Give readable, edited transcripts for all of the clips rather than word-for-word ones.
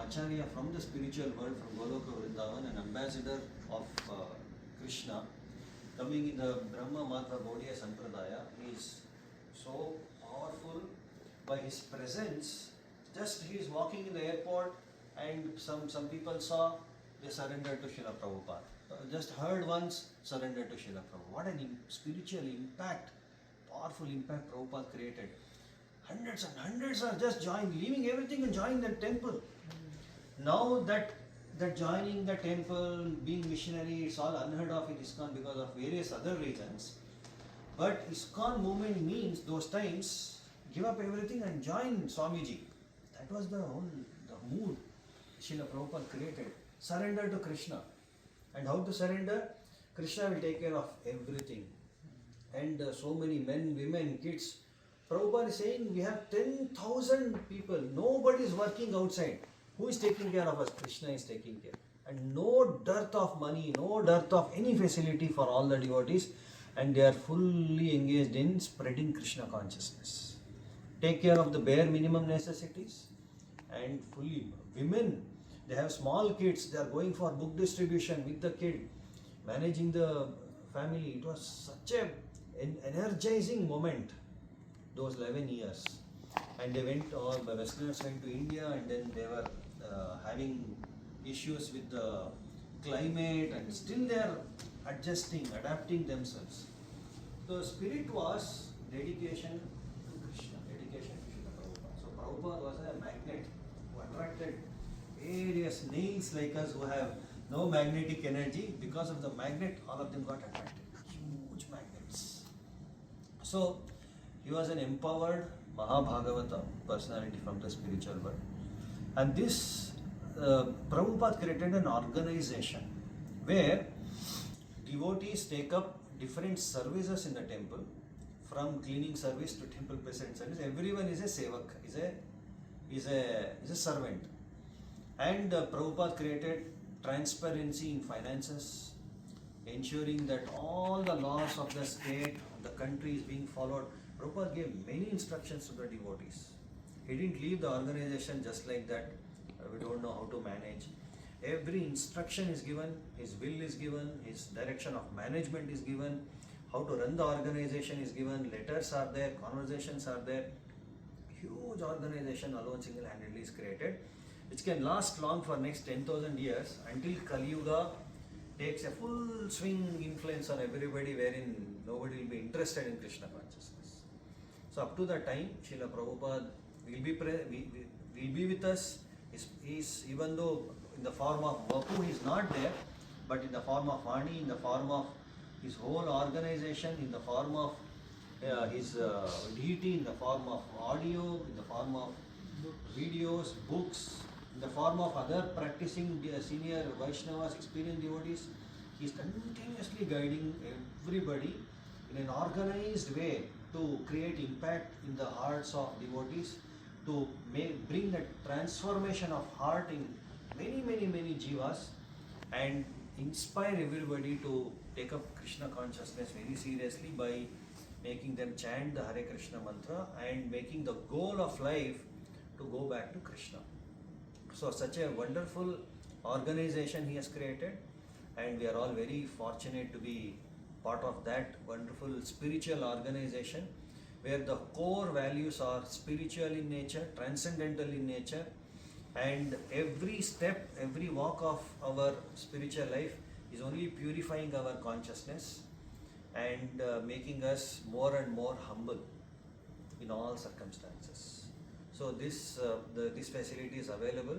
Acharya from the spiritual world, from Goloka Vrindavan, an ambassador of Krishna, coming in the Brahma Matra Gaudiya Sampradaya. He is so powerful by his presence. Just he is walking in the airport and some people saw, they surrendered to Srila Prabhupada. Just heard once, surrendered to Srila Prabhupada. What an spiritual impact, powerful impact Prabhupada created. Hundreds and hundreds are just leaving everything and joining the temple. Now that joining the temple, being missionary, it's all unheard of in ISKCON because of various other reasons. But ISKCON movement means those times, give up everything and join Swamiji. That was the mood Srila Prabhupada created. Surrender to Krishna. And how to surrender? Krishna will take care of everything. And so many men, women, kids. Prabhupada is saying we have 10,000 people. Nobody is working outside. Who is taking care of us? Krishna is taking care. And no dearth of money, no dearth of any facility for all the devotees. And they are fully engaged in spreading Krishna consciousness. Take care of the bare minimum necessities. And fully, women, they have small kids, they are going for book distribution with the kid, managing the family. It was such an energizing moment, those 11 years. And they went, all the Westerners went to India, and then they were having issues with the climate, and still they are adjusting, adapting themselves. The spirit was dedication to Krishna, dedication to Srila Prabhupada. So Prabhupada was a magnet who attracted various snails like us who have no magnetic energy. Because of the magnet, all of them got attracted. Huge magnets. So he was an empowered Mahabhagavata personality from the spiritual world. And this Prabhupada created an organization where devotees take up different services in the temple, from cleaning service to temple present service. Everyone is a sevak, is a servant. And Prabhupada created transparency in finances, ensuring that all the laws of the state, of the country is being followed. Prabhupada gave many instructions to the devotees. He didn't leave the organization just like that. We don't know how to manage. Every instruction is given, his will is given, his direction of management is given, how to run the organization is given, letters are there, conversations are there. Huge organization alone single-handedly is created, which can last long for next 10,000 years until Kali Yuga takes a full swing influence on everybody, wherein nobody will be interested in Krishna consciousness. So up to that time, Srila Prabhupada will be with us. He's, even though in the form of Vapu he is not there, but in the form of Vani, in the form of his whole organization, in the form of his deity, in the form of audio, in the form of videos, books, in the form of other practicing senior Vaishnavas, experienced devotees, he is continuously guiding everybody in an organized way to create impact in the hearts of devotees, to bring that transformation of heart in many jivas, and inspire everybody to take up Krishna consciousness very seriously by making them chant the Hare Krishna mantra and making the goal of life to go back to Krishna. So such a wonderful organization he has created, and we are all very fortunate to be part of that wonderful spiritual organization, where the core values are spiritual in nature, transcendental in nature, and every step, every walk of our spiritual life is only purifying our consciousness and making us more and more humble in all circumstances. So this facility is available,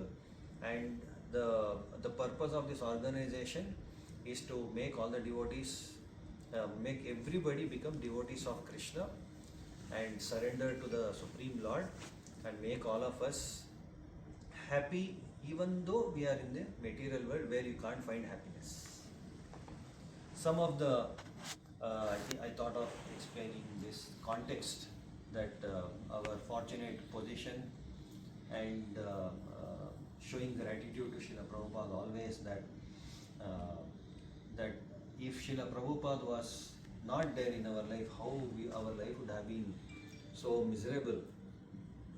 and the purpose of this organization is to make all the devotees, make everybody become devotees of Krishna and surrender to the Supreme Lord, and make all of us happy, even though we are in the material world where you can't find happiness. Some of the, I thought of explaining this context, that our fortunate position, and showing gratitude to Srila Prabhupada always, that if Srila Prabhupada was not there in our life, how our life would have been so miserable.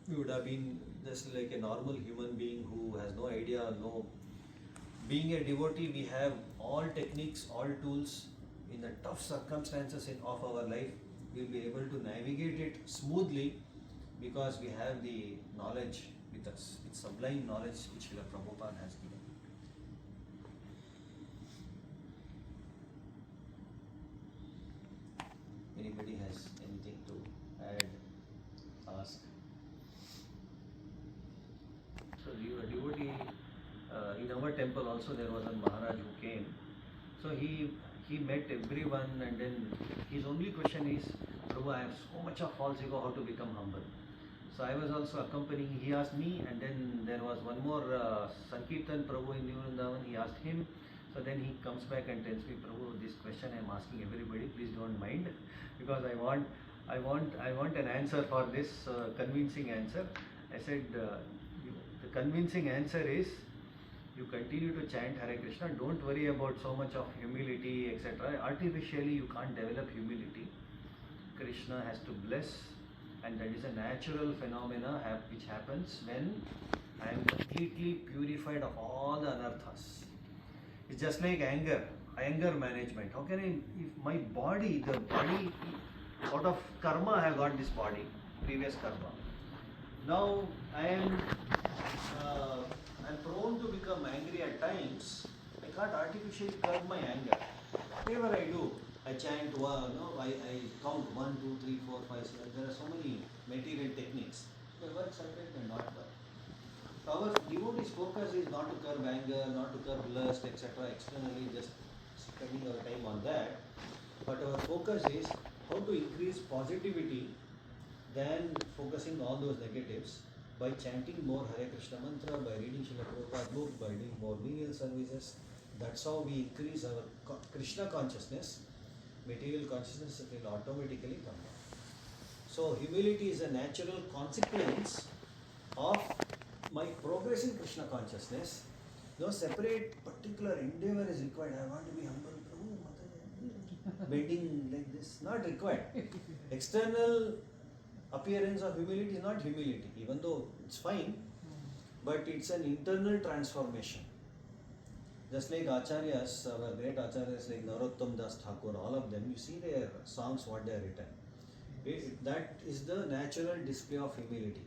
We would have been just like a normal human being who has no idea idea, no. Being a devotee, we have all techniques, all tools in the tough circumstances of our life. We'll be able to navigate it smoothly because we have the knowledge with us. It's sublime knowledge which Srila Prabhupada has given. Anybody has anything to add, ask? So you a devotee in our temple also there was a Maharaj who came. So he met everyone and then his only question is, Prabhu, I have so much of false ego, how to become humble? So I was also accompanying, he asked me, and then there was one more Sankirtan Prabhu in New Vrindavan, he asked him. So then he comes back and tells me, Prabhu, this question I am asking everybody, please don't mind, because I want an answer for this convincing answer. I said, the convincing answer is, you continue to chant Hare Krishna, don't worry about so much of humility, etc. Artificially you can't develop humility. Krishna has to bless, and that is a natural phenomena which happens when I am completely purified of all the anarthas. It's just like anger management. How can I, if my body, the body, out of karma I have got this body, previous karma. Now I am prone to become angry at times. I can't artificially curb my anger. Whatever I do, I chant, I count 1, 2, 3, 4, 5, 6. There are so many material techniques. They work separate and not work. Our devotee's focus is not to curb anger, not to curb lust, etc. Externally, just spending our time on that. But our focus is how to increase positivity than focusing on those negatives by chanting more Hare Krishna mantra, by reading Srila Prabhupada book, by doing more menial services. That's how we increase our Krishna consciousness. Material consciousness will automatically come down. So humility is a natural consequence of my progress in Krishna consciousness. No separate particular endeavor is required. I want to be humble. Prabhu, Mataji'S, bending like this, not required. External appearance of humility is not humility, even though it's fine, but it's an internal transformation. Just like Acharyas, our great Acharyas like Narottam Das Thakur, all of them, you see their songs, what they are written. That is the natural display of humility.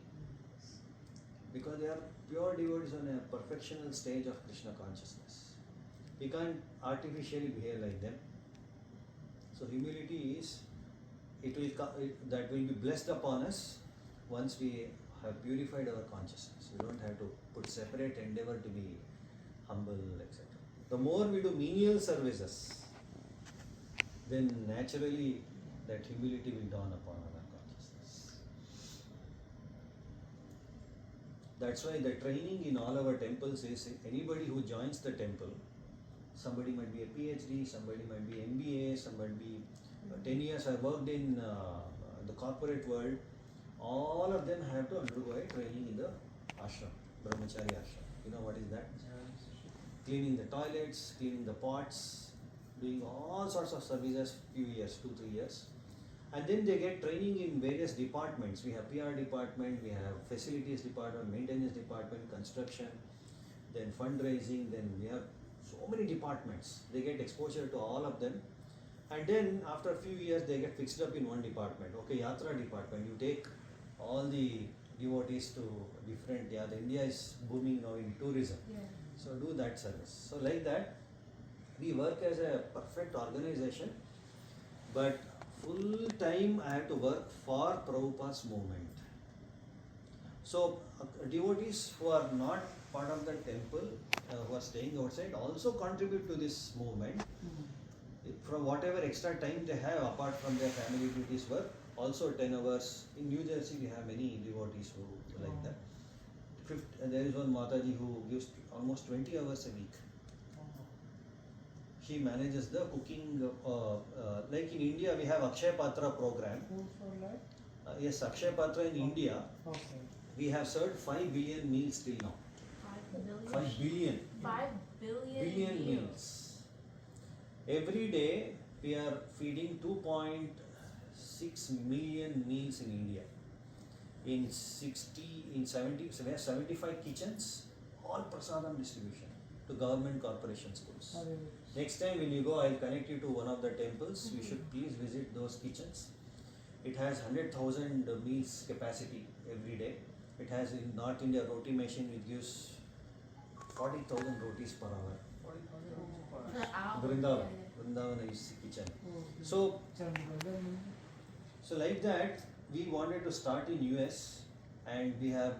Because they are pure devotees on a perfectional stage of Krishna consciousness. We can't artificially behave like them. So humility is, that will be blessed upon us once we have purified our consciousness. We don't have to put separate endeavor to be humble, etc. The more we do menial services, then naturally that humility will dawn upon our consciousness. That's why the training in all our temples is, anybody who joins the temple, somebody might be a PhD, somebody might be MBA, somebody be 10 years I worked in the corporate world, all of them have to undergo a training in the ashram, brahmachari ashram. You know what is that? Cleaning the toilets, cleaning the pots, doing all sorts of services, few years, 2-3 years. And then they get training in various departments. We have PR department, we have facilities department, maintenance department, construction, then fundraising, then we have so many departments. They get exposure to all of them. And then after a few years they get fixed up in one department. Okay, Yatra department, you take all the devotees to different, the India is booming now in tourism. Yeah. So do that service. So like that, we work as a perfect organization, but full time I have to work for Prabhupada's movement. So devotees who are not part of the temple, who are staying outside, also contribute to this movement. From whatever extra time they have apart from their family duties work, also 10 hours. In New Jersey we have many devotees who like that. There is one Mataji who gives almost 20 hours a week. She manages the cooking, like in India we have Akshay Patra program. Food for life? Yes, Akshay Patra in India. Okay. We have served 5 billion meals till now. 5 billion? 5 billion. 5 billion Meals. Every day we are feeding 2.6 million meals in India. In 75 kitchens all prasadam distribution to government corporation schools. अरे Next time when you go, I'll connect you to one of the temples. You should please visit those kitchens. It has 100,000 meals capacity every day. It has in North India roti machine which gives 40,000 rotis per hour. 40,000 Per hour. Vrindavan, Vrindavan is kitchen. So, so like that, we wanted to start in US and we have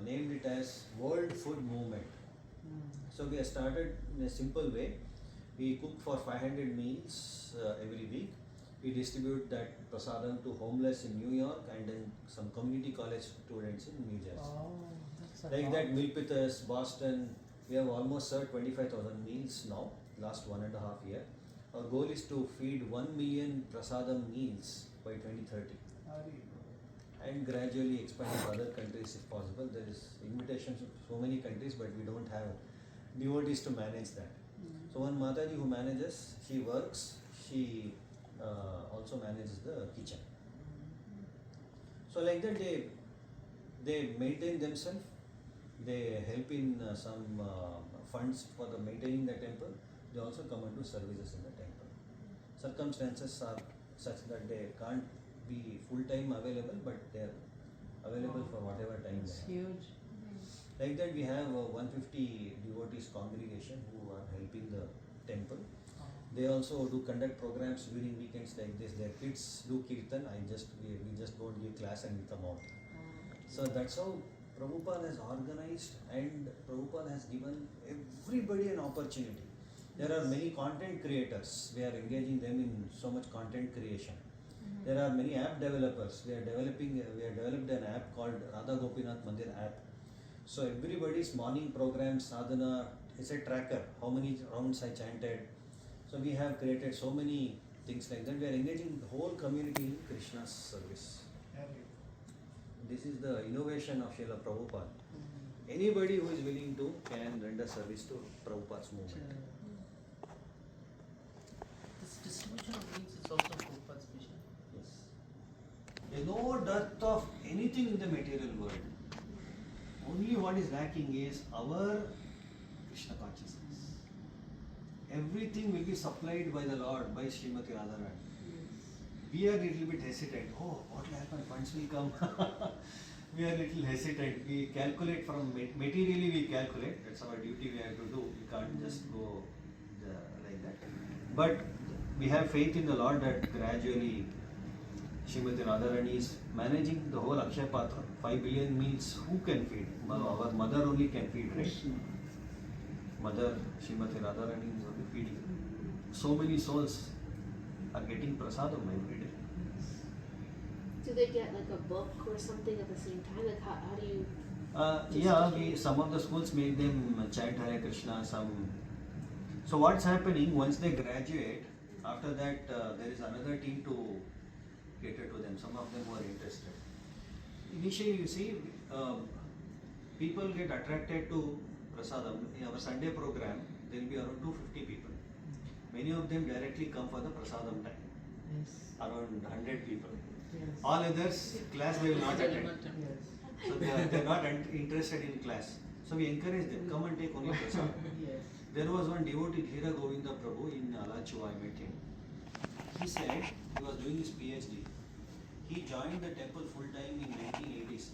named it as World Food Movement. So we have started in a simple way. We cook for 500 meals every week. We distribute that prasadam to homeless in New York and then some community college students in New Jersey. Like that, Milpitas, Boston, we have almost served 25,000 meals now, last 1.5 years. Our goal is to feed 1 million prasadam meals by 2030 and gradually expand to other countries if possible. There is invitations to so many countries, but we don't have devotees to manage that. So one Mataji who manages, she works, she also manages the kitchen. So like that, they maintain themselves. They help in some funds for the maintaining the temple. They also come and do services in the temple. Circumstances are such that they can't be full-time available, but they are available for whatever time It's they have. huge. Like that, we have 150 devotees congregation who are helping the temple. They also do conduct programs during weekends like this. Their kids do kirtan. We just go and give class and we come out. So that's how Prabhupada has organized, and Prabhupada has given everybody an opportunity. There are many content creators. We are engaging them in so much content creation. There are many app developers. We have developed an app called Radha Gopinath Mandir app. So everybody's morning program, sadhana, is a tracker. How many rounds I chanted. So we have created so many things like that. We are engaging the whole community in Krishna's service. This is the innovation of Srila Prabhupada. Anybody who is willing to can render service to Prabhupada's movement. This distribution of meals is also Prabhupada's vision. Yes. There is no dearth of anything in the material world. Only what is lacking is our Krishna consciousness. Everything will be supplied by the Lord, by Srimati Radharani. We are a little bit hesitant. Oh, what will happen? Funds will come. We are a little hesitant. We calculate from materially, we calculate. That's our duty we have to do. We can't just go like that. But we have faith in the Lord that gradually Srimati Radharani is managing the whole Akshay Patra. 5 billion meals, who can feed? Our mother only can feed, right? Mother Srimati Radharani is only feeding. So many souls are getting prasadam every day. Do they get like a book or something at the same time? Like how do you? Some of the schools make them chant Hare Krishna. So what's happening once they graduate? After that, there is another team to cater to them. Some of them who are interested. Initially, you see, people get attracted to prasadam. In our Sunday program, there will be around 250 people. Many of them directly come for the prasadam time. Yes. Around 100 people. Yes. All others, class they will not attend. Yes. So they are not interested in class. So we encourage them, come and take only prasadam. Yes. There was one devotee, Dhira Govinda Prabhu in Alachua, I met him. He said he was doing his PhD. He joined the temple full time in 1980s,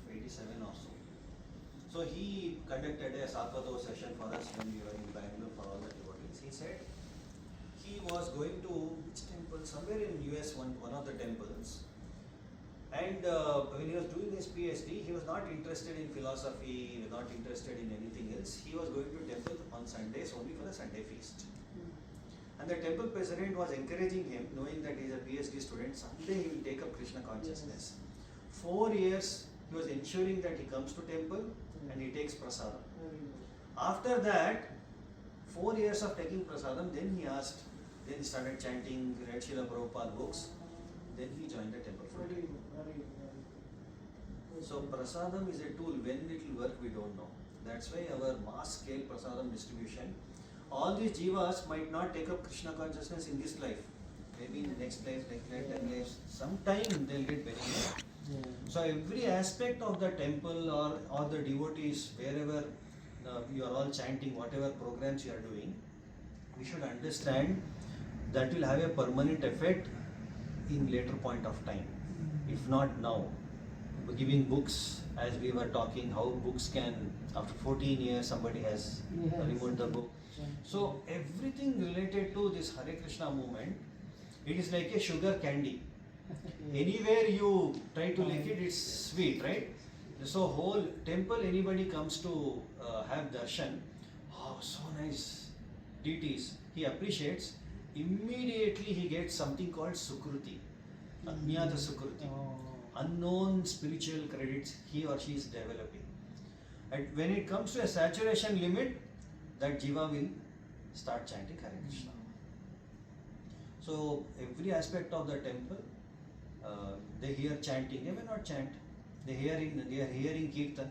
87 or so. So he conducted a Sapado session for us when we were in Bangalore for all the devotees. He said he was going to which temple? Somewhere in US, one of the temples. And when he was doing his PhD, he was not interested in philosophy, he was not interested in anything else. He was going to temple on Sundays only for the Sunday feast. And the temple president was encouraging him, knowing that he is a PhD student, someday he will take up Krishna consciousness. 4 years, he was ensuring that he comes to temple and he takes prasadam. After that, 4 years of taking prasadam, then he started chanting, read Srila Prabhupada books, then he joined the temple full time. So prasadam is a tool. When it will work, we don't know. That's why our mass scale prasadam distribution. All these jivas might not take up Krishna consciousness in this life. Maybe in the next life, 10 lives. Sometime they'll get benefit. So every aspect of the temple or the devotees, wherever you are all chanting, whatever programs you are doing, we should understand that will have a permanent effect in later point of time, if not now. Giving books, as we were talking, how books can, after 14 years, somebody has removed the book. So everything related to this Hare Krishna movement, it is like a sugar candy. Anywhere you try to lick it, it's sweet, right? So whole temple, anybody comes to have darshan, oh, so nice deities, he appreciates, immediately he gets something called sukruti, ajnata sukruti, unknown spiritual credits he or she is developing. And when it comes to a saturation limit, that jiva will start chanting Hare Krishna. So every aspect of the temple, they hear chanting, they may not chant, they are hearing kirtan.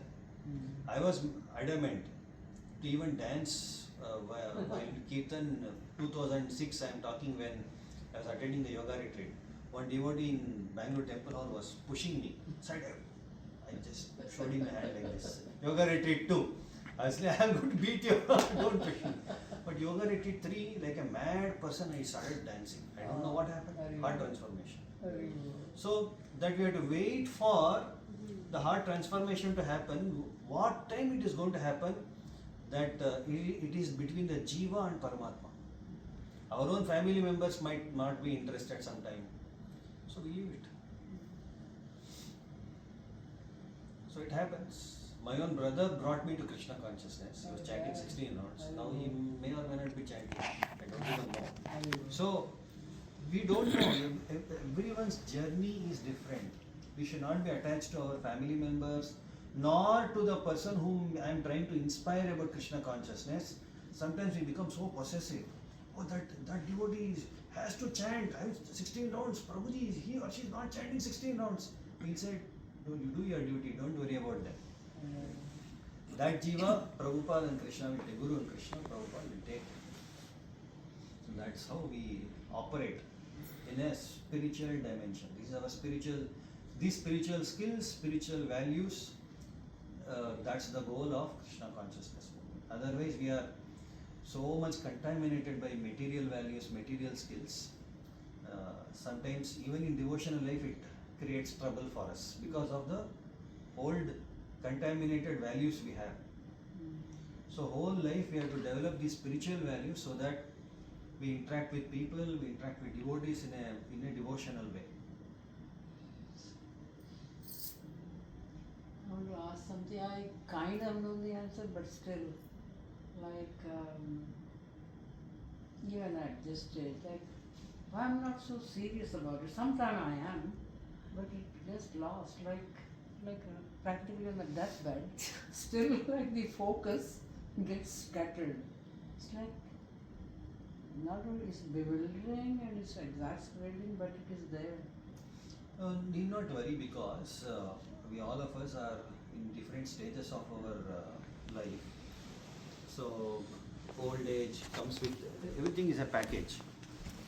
I was adamant to even dance while kirtan. 2006 I am talking, when I was attending the yoga retreat. One devotee in Bangalore temple hall was pushing me. Side, I just showed him my hand like this. Yoga retreat 2. I was like, I am going to beat you. Don't push me. But yoga retreat 3, like a mad person, I started dancing. I don't know what happened. Heart transformation. So that we have to wait for the heart transformation to happen. What time it is going to happen? That it is between the jiva and Paramatma. Our own family members might not be interested sometime. So we leave it. So it happens. My own brother brought me to Krishna consciousness. He was chanting 16 rounds. Now he may or may not be chanting. I don't even know. So we don't know. Everyone's journey is different. We should not be attached to our family members, nor to the person whom I am trying to inspire about Krishna consciousness. Sometimes we become so possessive. Oh, that devotee has to chant 16 rounds. Prabhuji, he or she is not chanting 16 rounds. We'll say, you do your duty, don't worry about that. That jiva, Prabhupada and Krishna will take, Guru and Krishna, Prabhupada will take. So that's how we operate in a spiritual dimension. These spiritual skills, spiritual values, that's the goal of Krishna consciousness movement. Otherwise, we are so much contaminated by material values, material skills. Sometimes even in devotional life it creates trouble for us because of the old contaminated values we have. So whole life we have to develop these spiritual values so that we interact with people, we interact with devotees in a devotional way. I want to ask something. I kind of know the answer, but still, like, even at this stage, like, I'm not so serious about it. Sometimes I am, but it gets lost, like practically on the deathbed. Still, like the focus gets scattered. It's like not only it's bewildering and it's exasperating, but it is there. Need not worry, because we all of us are in different stages of our life. So old age comes with everything is a package.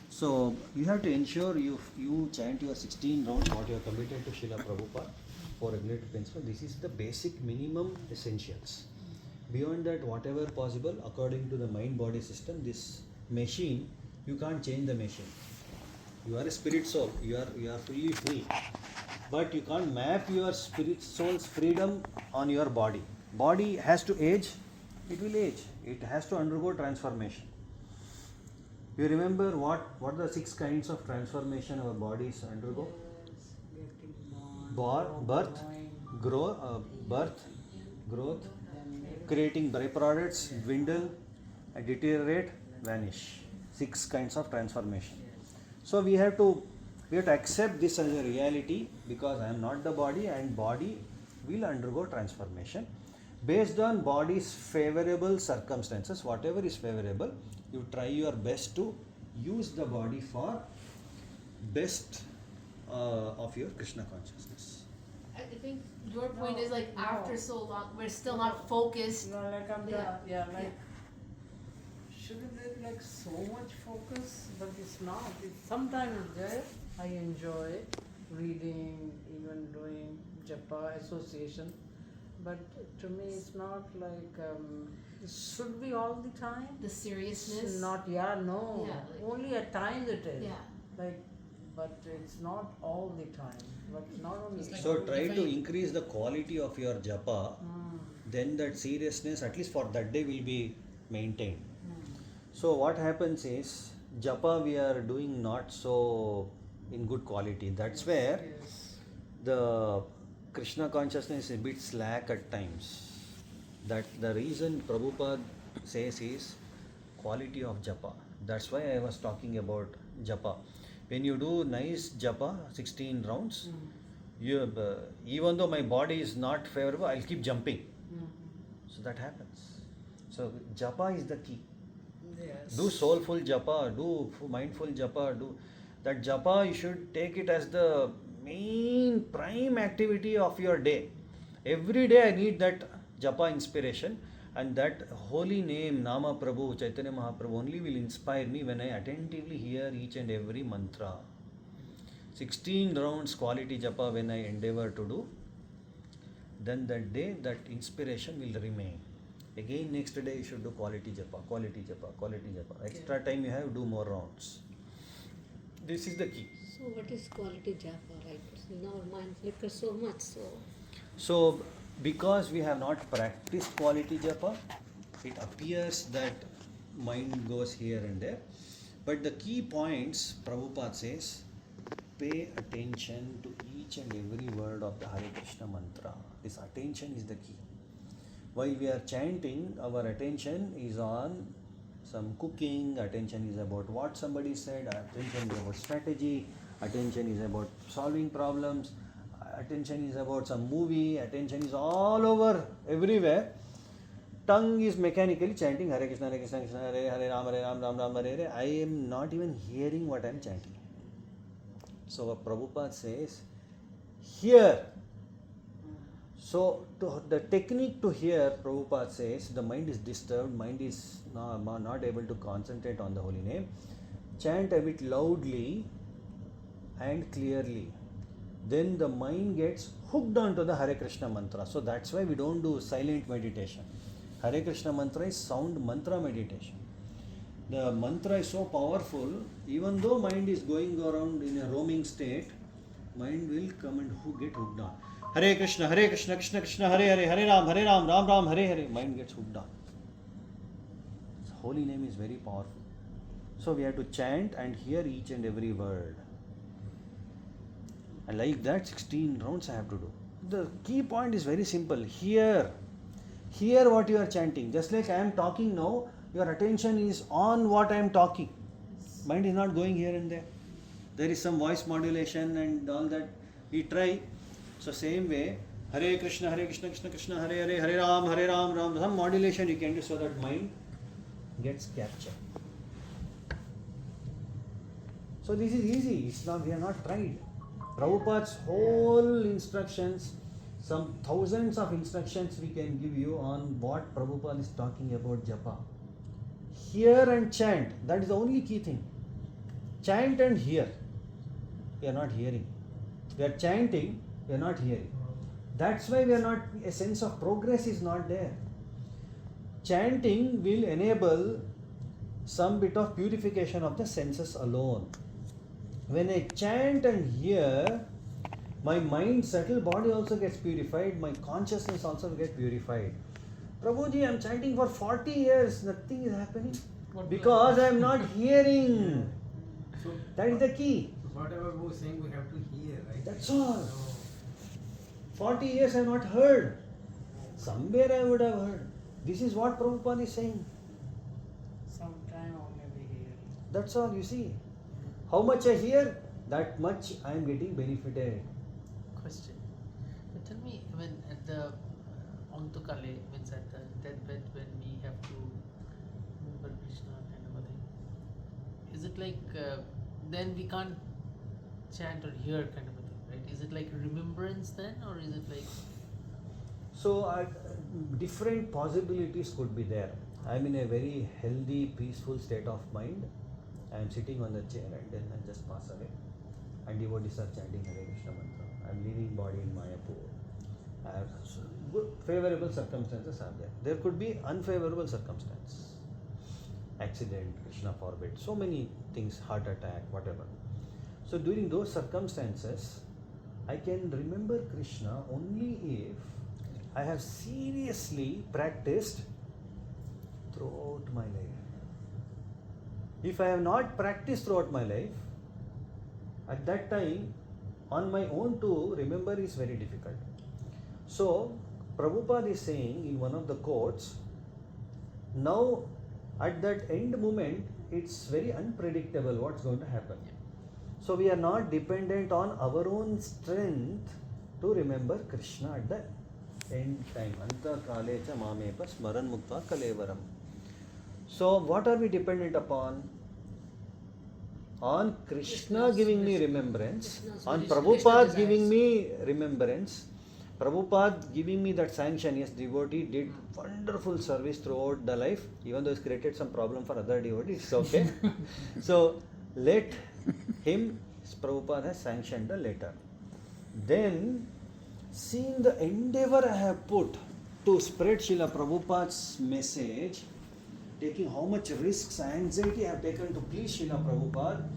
So you have to ensure you chant your 16 rounds what you are committed to Srila Prabhupada for regulated principle. This is the basic minimum essentials. Beyond that, whatever possible according to the mind-body system, this machine, you can't change the machine. You are a spirit soul, you are fully free. But you can't map your spirit soul's freedom on your body. Body has to age, it will age. It has to undergo transformation. You remember what are the 6 kinds of transformation our bodies undergo? Yes, getting born, Birth, growth, creating byproducts, dwindle, and deteriorate, vanish. 6 kinds of transformation. So we have to accept this as a reality, because I am not the body and body will undergo transformation. Based on body's favorable circumstances, whatever is favorable, you try your best to use the body for best of your Krishna consciousness. I think your point is like after so long, we're still not focused. No, like I'm Yeah. done. Yeah, like shouldn't there be like so much focus? But it's not. Sometimes it's there. I enjoy it, reading, even doing japa association. But to me, it's not like it should be all the time. The seriousness. Not, no. Yeah, like- Only at times it is. Yeah. Like, but it's not all the time. But not only. It's like- So try If to I- increase the quality of your japa, then that seriousness, at least for that day, will be maintained. So what happens is, japa we are doing not so in good quality. That's where Yes. the Krishna consciousness is a bit slack at times. That the reason Prabhupada says is quality of japa. That's why I was talking about japa. When you do nice japa, 16 rounds, you even though my body is not favorable, I'll keep jumping. So that happens. So japa is the key. Yes. Do soulful japa, do mindful japa, do that japa. You should take it as the main prime activity of your day. Every day I need that japa inspiration, and that holy name Nama Prabhu Chaitanya Mahaprabhu only will inspire me when I attentively hear each and every mantra. 16 rounds quality japa when I endeavor to do, then that day that inspiration will remain. Again next day you should do quality japa, quality japa, quality japa. Extra time you have, do more rounds. This is the key. So what is quality japa, right? In our mind flickers so much, So because we have not practiced quality japa, it appears that mind goes here and there. But the key points, Prabhupada says, pay attention to each and every word of the Hare Krishna mantra. This attention is the key. While we are chanting, our attention is on some cooking, attention is about what somebody said, attention is about strategy, attention is about solving problems, attention is about some movie, attention is all over, everywhere. Tongue is mechanically chanting Hare Krishna, Krishna, Hare Hare, Ram, Ram, Ram, Hare Hare. I am not even hearing what I am chanting. So Prabhupada says, hear. So the technique to hear, Prabhupada says, the mind is disturbed, mind is not able to concentrate on the holy name. Chant a bit loudly and clearly. Then the mind gets hooked onto the Hare Krishna mantra. So that's why we don't do silent meditation. Hare Krishna mantra is sound mantra meditation. The mantra is so powerful, even though mind is going around in a roaming state, mind will come and get hooked on. Hare Krishna, Krishna Krishna, Hare Hare, Hare Ram, Ram Ram, Hare Hare. Mind gets hooked on. Holy name is very powerful. So we have to chant and hear each and every word. And like that, 16 rounds I have to do. The key point is very simple. Hear what you are chanting. Just like I am talking now, your attention is on what I am talking. Mind is not going here and there. There is some voice modulation and all that. We try. So same way, Hare Krishna, Krishna Krishna, Hare Hare, Hare Ram, Ram. Some modulation you can do so that mind gets captured. So this is easy. It's not, we have not tried. Prabhupada's whole instructions, some thousands of instructions we can give you on what Prabhupada is talking about japa. Hear and chant. That is the only key thing. Chant and hear. We are not hearing. We are chanting, we are not hearing. That's why we are not, a sense of progress is not there. Chanting will enable some bit of purification of the senses alone. When I chant and hear, my mind, subtle body also gets purified, my consciousness also gets purified. Prabhuji, I am chanting for 40 years, nothing is happening. Because I am not hearing. So, That is the key. whatever we are saying, we have to hear, right? That's all. 40 years I have not heard. Somewhere I would have heard. This is what Prabhupada is saying. Sometime only we hear. That's all you see. How much I hear, that much I am getting benefited. Question. But tell me, when at the Amtukale, means at the deathbed, when we have to remember Krishna kind of a thing, is it like then we can't chant or hear kind of a thing, right? Is it like remembrance then, or is it like? So different possibilities could be there. I am in a very healthy, peaceful state of mind. I am sitting on the chair and then I just pass away. and devotees are chanting Hare Krishna mantra. I am leaving body in Mayapur. I have good, favorable circumstances are there. There could be unfavorable circumstances. Accident, Krishna forbid, so many things, heart attack, whatever. So during those circumstances, I can remember Krishna only if I have seriously practiced throughout my life. If I have not practiced throughout my life, at that time, on my own to remember is very difficult. So, Prabhupada is saying in one of the quotes, now at that end moment, it's very unpredictable what's going to happen. So, we are not dependent on our own strength to remember Krishna at the end time. Anta kale cha mamepa smaran mukta kalevaram. So, what are we dependent upon? On Krishna giving me remembrance, on Prabhupada giving me remembrance, Prabhupada giving me that sanction. Yes, devotee did wonderful service throughout the life, even though it's created some problem for other devotees, it's okay. So, let him, Prabhupada has sanctioned the letter. Then, seeing the endeavor I have put to spread Srila Prabhupada's message, taking how much risks, anxiety I have taken to please Srila Prabhupada,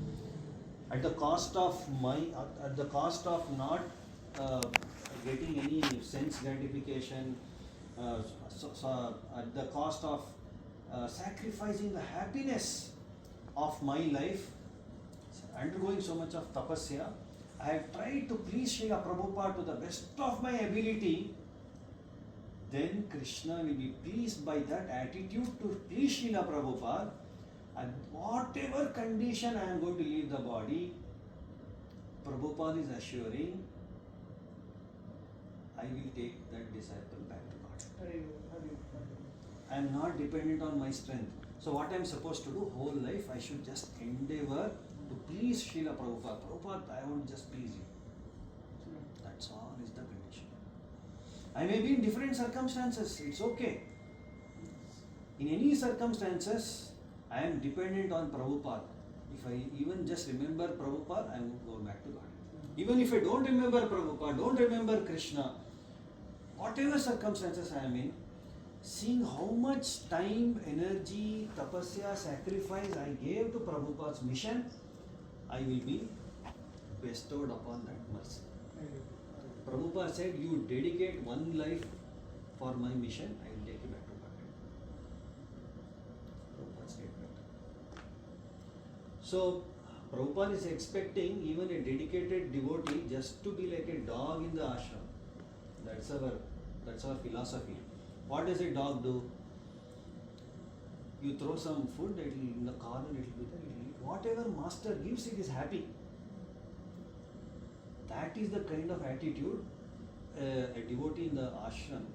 at the cost of not getting any sense gratification, at the cost of sacrificing the happiness of my life, undergoing so much of tapasya, I have tried to please Srila Prabhupada to the best of my ability. Then Krishna will be pleased by that attitude to please Srila Prabhupada, and whatever condition I am going to leave the body, Prabhupada is assuring, I will take that disciple back to God. I am not dependent on my strength. So what I am supposed to do, whole life I should just endeavor to please Srila Prabhupada. Prabhupada, I want to just please you. That's all is the condition. I may be in different circumstances, it's okay. In any circumstances, I am dependent on Prabhupada. If I even just remember Prabhupada, I will go back to God. Even if I don't remember Prabhupada, don't remember Krishna, whatever circumstances I am in, seeing how much time, energy, tapasya, sacrifice I gave to Prabhupada's mission, I will be bestowed upon that mercy. Prabhupada said, you dedicate one life for my mission, I will take you back to God. Prabhupada statement. So, Prabhupada is expecting even a dedicated devotee just to be like a dog in the ashram. That's our philosophy. What does a dog do? You throw some food, it will in the corner, it will be there, it will eat. Whatever master gives, it is happy. That is the kind of attitude a devotee in the ashram,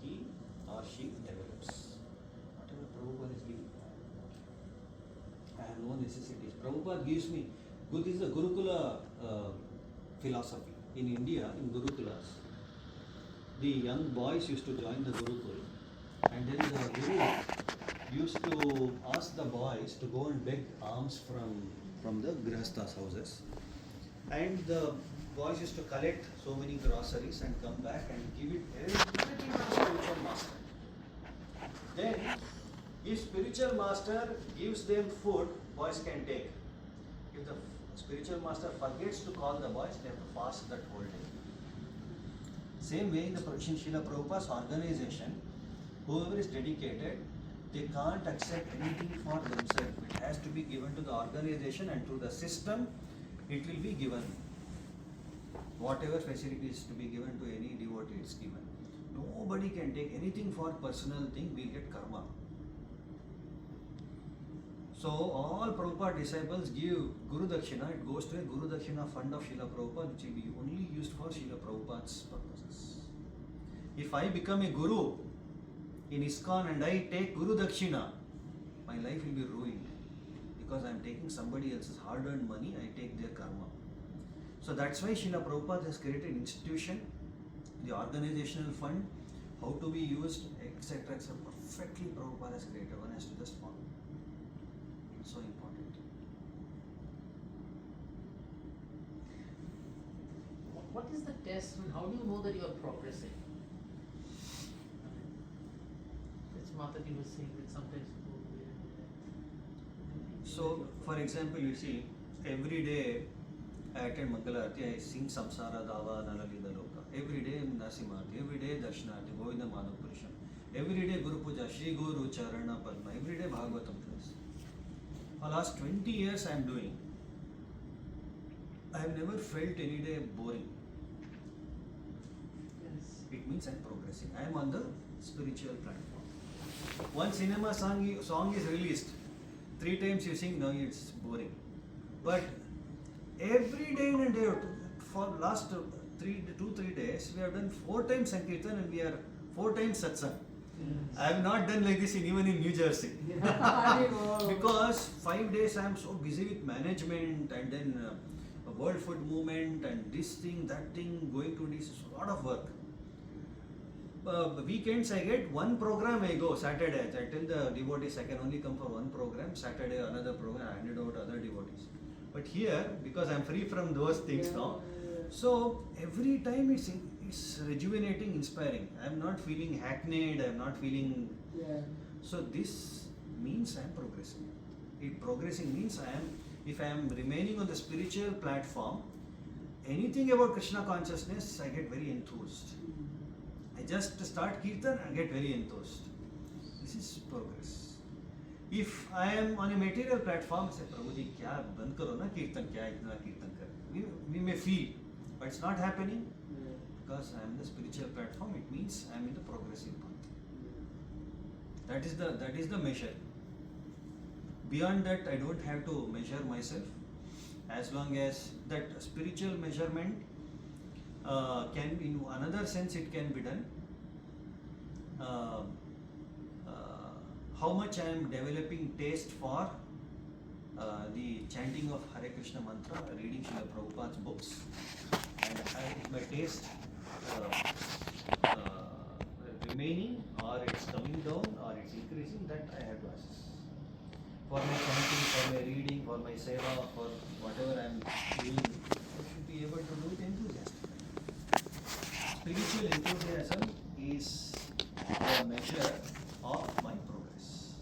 he or she develops. Whatever Prabhupada is giving, I have no necessities. Prabhupada gives me. This is the Gurukula philosophy. In India, in Gurukulas, the young boys used to join the Gurukul, and then the Guru used to ask the boys to go and beg alms from the Grihasthas' houses. And the boys used to collect so many groceries and come back and give it everything to the spiritual master. Then, if spiritual master gives them food, boys can take. If the spiritual master forgets to call the boys, they have to fast that whole day. Same way in the Srila Prabhupada's organization, whoever is dedicated, they can't accept anything for themselves. It has to be given to the organization, and through the system, it will be given. Whatever facility is to be given to any devotee, it's given. Nobody can take anything for personal thing, we'll get karma. So all Prabhupada disciples give Guru Dakshina, it goes to a Guru Dakshina fund of Srila Prabhupada, which will be only used for Srila Prabhupada's purposes. If I become a Guru in ISKCON and I take Guru Dakshina, my life will be ruined. Because I am taking somebody else's hard-earned money, I take their karma. So that's why Srila Prabhupada has created an institution, the organizational fund, how to be used, etc. Perfectly Prabhupada has created. One has to just follow. It's so important. what is the test? I mean, how do you know that you are progressing? That's Mataji was saying that sometimes you go here and there. So, for example, you see, every day I attend Mangalarati, I sing Samsara Dava Nalalida Loka. Every day Nasimati, every day Darshanati, Govinda Manapurusham. Every day Guru Puja, Shri Guru Charana Padma, every day Bhagavatam class. For last 20 years I am doing. I have never felt any day boring. Yes. It means I am progressing. I am on the spiritual platform. One cinema song is released. 3 times you sing, now it's boring. But every day in a day, for last 2-3 days, we have done 4 times Sankirtan and we are 4 times Satsang. Yes. I have not done like this even in New Jersey. Because 5 days I am so busy with management and then World Food Movement and this thing, that thing, going to this, a lot of work. Weekends I get one program I go, Saturday. I tell the devotees I can only come for one program, Saturday another program, I handed out to other devotees. But here, because I am free from those things now, so every time it's rejuvenating, inspiring. I am not feeling hackneyed, I am not feeling... So this means I am progressing. Progressing means if I am remaining on the spiritual platform, anything about Krishna consciousness, I get very enthused. I just start Kirtan, I get very enthused. This is progress. If I am on a material platform, say, Prabhuji, kya band karo na Kirtan, kya itna Kirtan kar. We may feel, but it's not happening because I am in the spiritual platform. It means I am in the progressive path. That is the measure. Beyond that, I don't have to measure myself. As long as that spiritual measurement can, in another sense, it can be done. How much I am developing taste for the chanting of Hare Krishna mantra, reading Srila Prabhupada's books, and my taste remaining, or it's coming down, or it's increasing, that I have to assess. For my chanting, for my reading, for my seva, for whatever I am doing, I should be able to do it enthusiastically. Spiritual enthusiasm is a measure of my progress.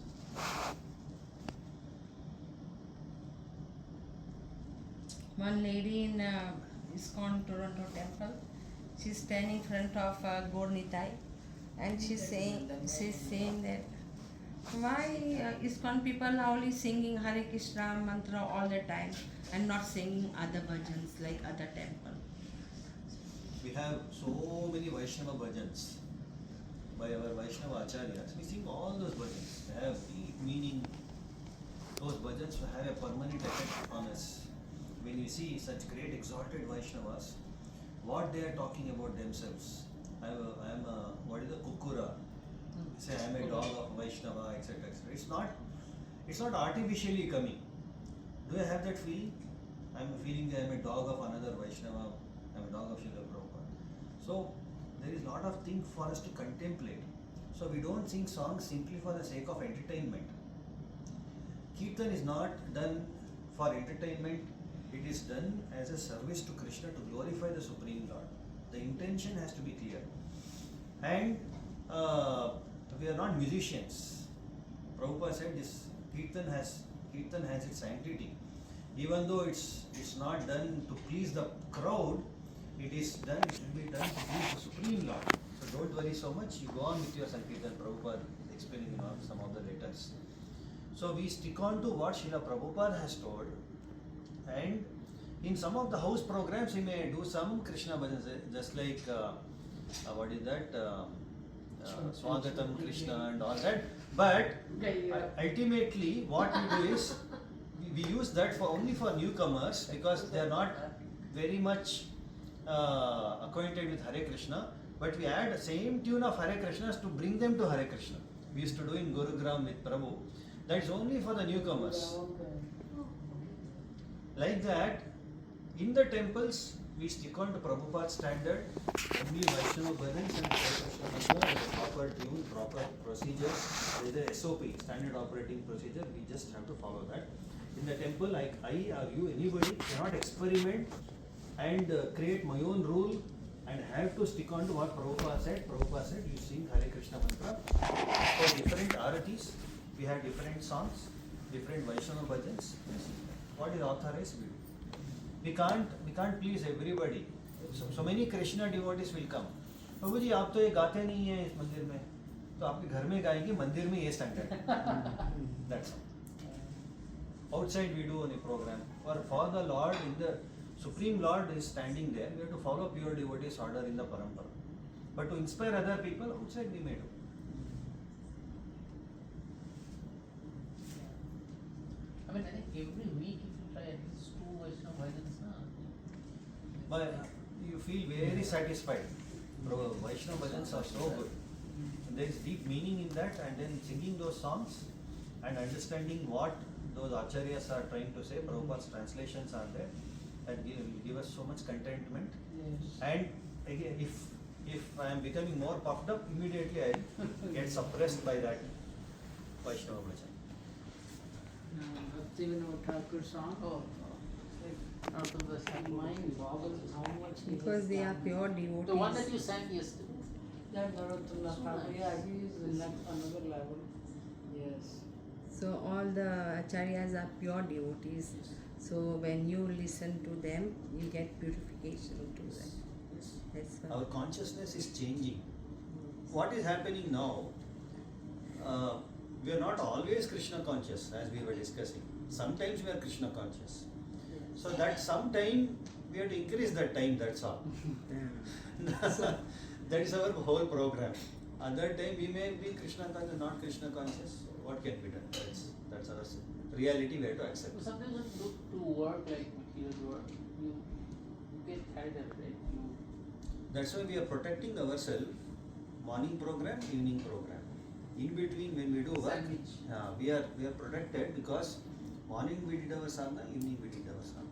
One lady in ISKCON Toronto temple, she's standing in front of Gaur Nitai, and she's saying that why ISKCON people are only singing Hare Krishna mantra all the time and not singing other bhajans like other temple. We have so many Vaishnava bhajans by our Vaishnava acharyas. We sing all those bhajans. They have deep meaning. Those bhajans have a permanent effect on us. When you see such great exalted Vaishnavas, what they are talking about themselves. I am a what is the kukura? Say I am a dog of Vaishnava, etc. etc. It's not artificially coming. Do I have that feeling? I am feeling that I am a dog of another Vaishnava. I am a dog of Srila Prabhupada. So there is a lot of things for us to contemplate. So we don't sing songs simply for the sake of entertainment. Kirtan is not done for entertainment. It is done as a service to Krishna to glorify the Supreme Lord. The intention has to be clear. And we are not musicians. Prabhupada said this Kirtan has its sanctity. Even though it's not done to please the crowd, it should be done to please the Supreme Lord. So don't worry so much, you go on with your Sankirtan. Prabhupada explaining in some of the letters. So we stick on to what Srila Prabhupada has told, and in some of the house programs we may do some Krishna bhajans, just like what is that? Swagatam Krishna and all that. But ultimately what we do is we use that only for newcomers because they are not very much acquainted with Hare Krishna. But we add the same tune of Hare Krishnas to bring them to Hare Krishna. We used to do in Gurugram with Prabhu. That is only for the newcomers. Like that, in the temples, we stick on to Prabhupada's standard. Only Vaishnava bhajans and Hare Krishna mantra with a proper tune, proper procedures. There is a SOP, standard operating procedure. We just have to follow that. In the temple, like I or you, anybody cannot experiment and create my own rule and have to stick on to what Prabhupada said. Prabhupada said, you sing Hare Krishna mantra. For different aratis, we have different songs, different Vaishnava bhajans. What is authorized, we do. We can't please everybody. So many Krishna devotees will come. प्रभु जी आप तो ये गाते नहीं हैं इस मंदिर में, तो आपके घर में गाएंगे, मंदिर में ये standard. That's all. Outside we do any program. For the Lord, in the Supreme Lord is standing there, we have to follow pure devotees order in the parampara. But to inspire other people, outside we may do. I mean, I think every week if you try at least 2 Vaishnava bhajans, But you feel very satisfied. Vaishnava bhajans are so good. And there is deep meaning in that, and then singing those songs and understanding what those acharyas are trying to say. Prabhupada's translations are there. That give us so much contentment. Yes. And again, if I am becoming more puffed up, immediately I get suppressed by that Vaishnava bhajan. Bhaktivinoda Thakur song. oh, out of the My mind boggles how much he Because has they are done. pure devotees. the one that you sang yesterday. That Narayani So Thakur, nice. yeah, he is in another level. Yes. So all the acharyas are pure devotees. So when you listen to them, you get purification to them. That's why. Our consciousness is changing. What is happening now? We are not always Krishna conscious, as we were discussing. Sometimes we are Krishna conscious. So that sometime we have to increase that time. That's all. That is our whole program. Other time we may be Krishna conscious, not Krishna conscious. What can be done? That's our reality. We have to accept. So sometimes when you look to work like material work, you get carried away, right? That's why we are protecting ourselves. Morning program, evening program. In between, when we do work, Sandwich. we are protected because morning we did our sadhana, evening we did our sadhana.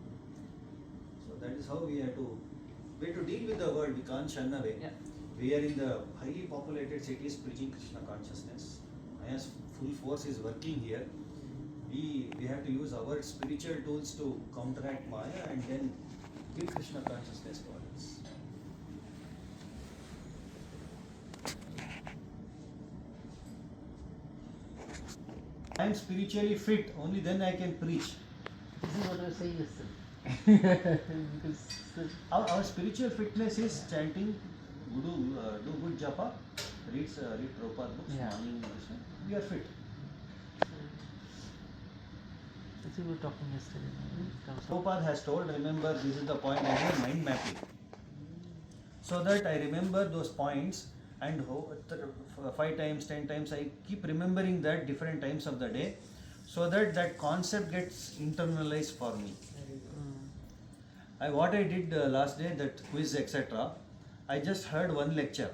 So that is how we have to deal with the world. We can't shun away. Yeah. We are in the highly populated cities preaching Krishna consciousness. Maya's full force is working here. We have to use our spiritual tools to counteract Maya and then give Krishna consciousness to others. I am spiritually fit, only then I can preach. This is what I was saying yesterday. Because Our spiritual fitness is chanting, do good japa, read Prabhupada books, Yeah. morning meditation. We are fit. that's what we were talking yesterday. in terms of- Prabhupada has told, remember, this is the point I do mind mapping. So that I remember those points and 5 times, 10 times, I keep remembering that different times of the day so that concept gets internalized for me. What I did last day, that quiz, etc., I just heard one lecture.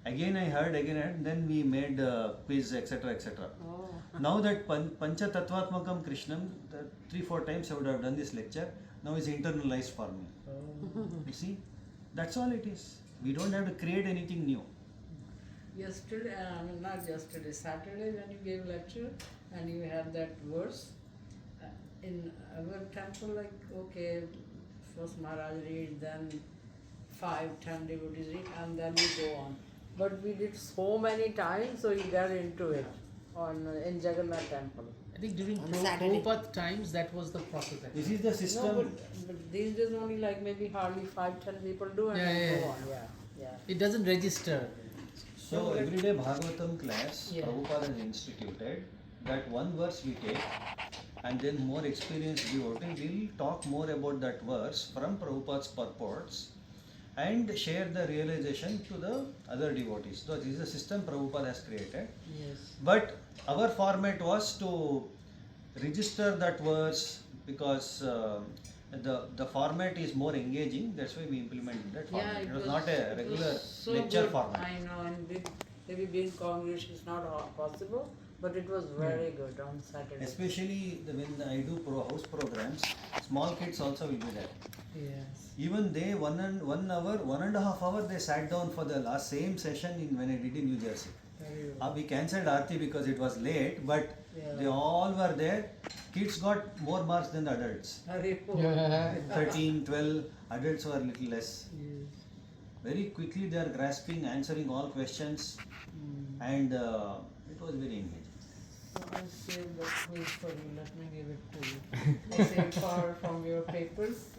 Again I heard, and then we made quiz, etc., etc. Oh. Now that Pancha Tattvatmakam Krishnam, 3-4 times I would have done this lecture, now is internalized for me. You see, that's all it is. We don't have to create anything new. Yesterday, not yesterday, Saturday when you gave lecture and you had that verse, in our temple, like, okay, first Maharaj read, then 5-10 devotees read, and then we go on. But we did so many times, so you got into it in Jagannath temple. I think during On Saturday. Prabhupada times, that was the process. actually. This is the No, system. but these days only like maybe hardly 5-10 people do and Yeah, then yeah, go yeah. on. Yeah. It doesn't register. So everyday Bhagavatam class, Yeah. Prabhupada has instituted that one verse we take and then more experienced devotee will talk more about that verse from Prabhupada's purports and share the realization to the other devotees. So this is a system Prabhupada has created. Yes. But our format was to register that verse because the format is more engaging. That's why we implemented that format. Yeah, it was not a it regular was so lecture good. format. I know, and maybe being congregation is not possible, but it was very good on Saturday. Especially when I do house programs, small kids also will be there. Yes. Even they 1 hour, 1.5 hours they sat down for the last same session when I did in New Jersey. We cancelled Aarti because it was late, but Yeah. they all were there. Kids got more marks than the adults. 13, 12, adults were a little less. Very quickly they are grasping, answering all questions, and it was very engaging. So I saved that quiz for you. Let me give it to you. I saved far from your papers.